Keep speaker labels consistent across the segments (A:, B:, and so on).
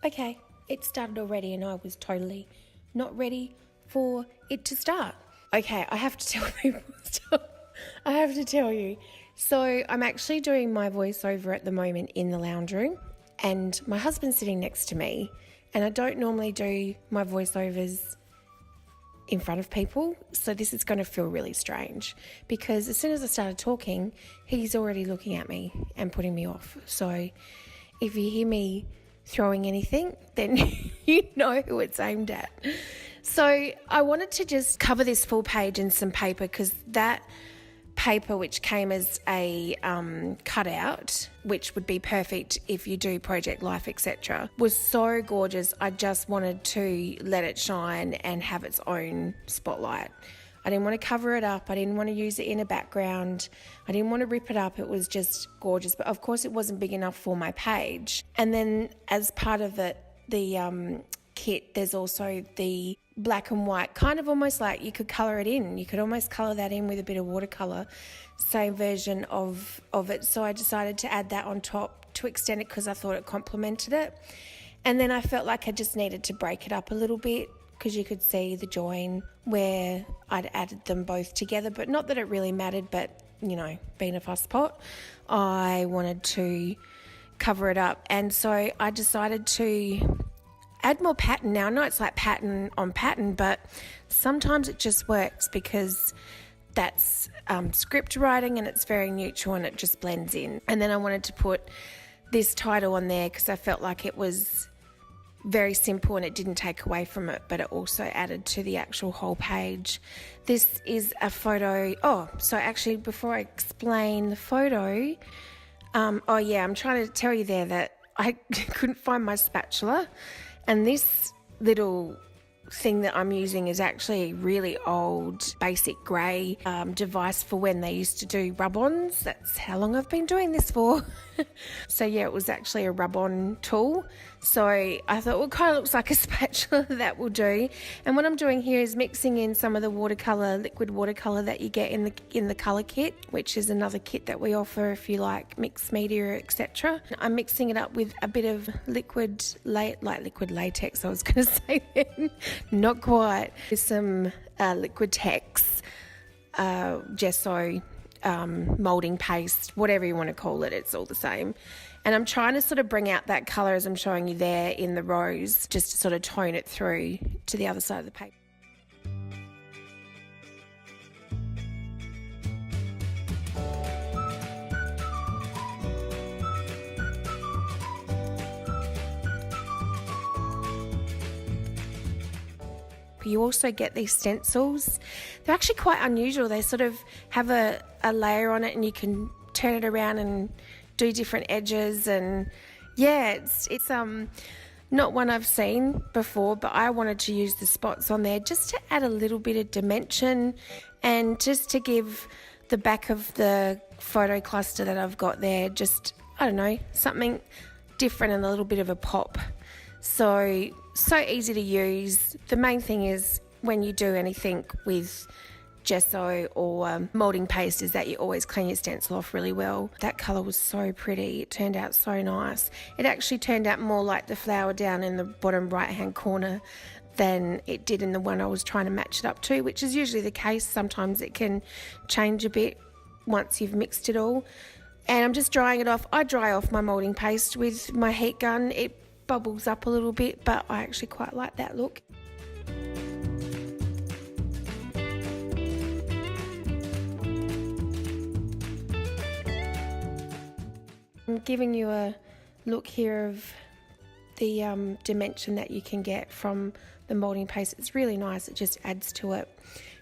A: Okay, it started already and I was totally not ready for it to start. Okay, I have to tell people stuff. I have to tell you. So I'm actually doing my voiceover at the moment in the lounge room, and my husband's sitting next to me, and I don't normally do my voiceovers in front of people, so this is going to feel really strange because as soon as I started talking, he's already looking at me and putting me off. So if you hear me throwing anything, then you know who it's aimed at. So I wanted to just cover this full page in some paper, because that paper, which came as a cutout, which would be perfect if you do project life, etc., was so gorgeous. I just wanted to let it shine and have its own spotlight. I didn't want to cover it up. I didn't want to use it in a background. I didn't want to rip it up. It was just gorgeous. But of course it wasn't big enough for my page. And then as part of it, the kit, there's also the black and white, kind of almost like you could colour it in. You could almost colour that in with a bit of watercolour, same version of it. So I decided to add that on top to extend it because I thought it complemented it. And then I felt like I just needed to break it up a little bit, because you could see the join where I'd added them both together, but not that it really mattered, but you know, being a fuss pot, I wanted to cover it up. And so I decided to add more pattern. Now I know it's like pattern on pattern, but sometimes it just works because that's script writing and it's very neutral and it just blends in. And then I wanted to put this title on there because I felt like it was very simple and it didn't take away from it, but it also added to the actual whole page. This is a photo. Oh, so actually before I explain the photo, I'm trying to tell you there that I couldn't find my spatula, and this little thing that I'm using is actually a really old basic grey device for when they used to do rub-ons. That's how long I've been doing this for. So yeah, it was actually a rub-on tool. So I thought, well, it kind of looks like a spatula, that will do. And what I'm doing here is mixing in some of the watercolour, liquid watercolour that you get in the colour kit, which is another kit that we offer if you like mixed media, etc. I'm mixing it up with a bit of liquid latex, I was going to say then. Not quite. With some liquid tex, gesso, moulding paste, whatever you want to call it, it's all the same. And I'm trying to sort of bring out that colour as I'm showing you there in the rose, just to sort of tone it through to the other side of the paper. You also get these stencils. They're actually quite unusual. They sort of have a layer on it and you can turn it around and do different edges, and yeah, it's not one I've seen before, but I wanted to use the spots on there just to add a little bit of dimension and just to give the back of the photo cluster that I've got there just, I don't know, something different and a little bit of a pop. So easy to use. The main thing is when you do anything with gesso or moulding paste is that you always clean your stencil off really well. That colour was so pretty. It turned out so nice. It actually turned out more like the flower down in the bottom right hand corner than it did in the one I was trying to match it up to, which is usually the case. Sometimes it can change a bit once you've mixed it all. And I'm just drying it off. I dry off my moulding paste with my heat gun. It bubbles up a little bit, but I actually quite like that look. I'm giving you a look here of the dimension that you can get from the moulding paste. It's really nice. It just adds to it.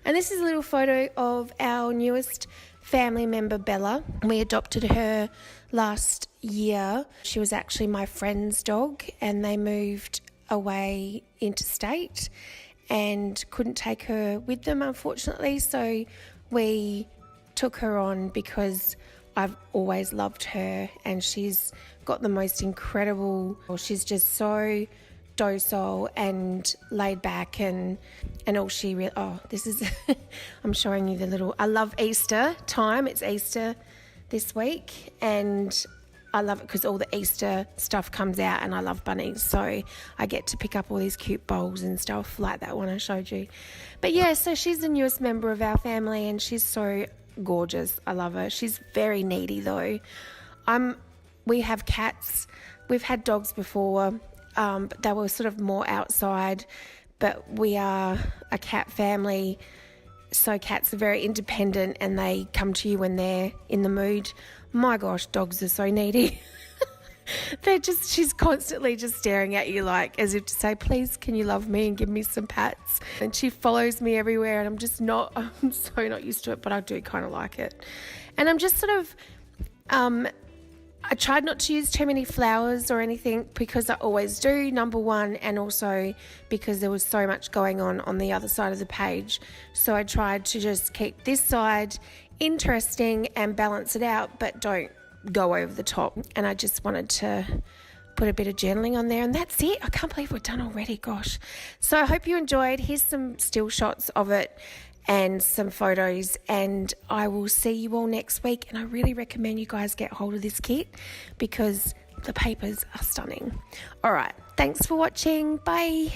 A: And this is a little photo of our newest family member, Bella. We adopted her last year. She was actually my friend's dog, and they moved away interstate and couldn't take her with them, unfortunately. So we took her on because I've always loved her, and she's got the most incredible, she's just so docile and laid back, and all she really, this is, I'm showing you the little, I love Easter time. It's Easter this week, and I love it because all the Easter stuff comes out and I love bunnies. So I get to pick up all these cute bowls and stuff like that one I showed you. But yeah, so she's the newest member of our family and she's so gorgeous. I love her. She's very needy though. We have cats. We've had dogs before, but they were sort of more outside. But we are a cat family. So cats are very independent and they come to you when they're in the mood. My gosh, dogs are so needy. She's constantly just staring at you like as if to say, please, can you love me and give me some pats? And she follows me everywhere and I'm so not used to it, but I do kind of like it. And I'm just sort of, I tried not to use too many flowers or anything because I always do, number one, and also because there was so much going on the other side of the page. So I tried to just keep this side interesting and balance it out, but don't go over the top. And I just wanted to put a bit of journaling on there and that's it. I can't believe we're done already, gosh. So I hope you enjoyed. Here's some still shots of it and some photos, and I will see you all next week. And I really recommend you guys get hold of this kit because the papers are stunning. All right, thanks for watching. Bye.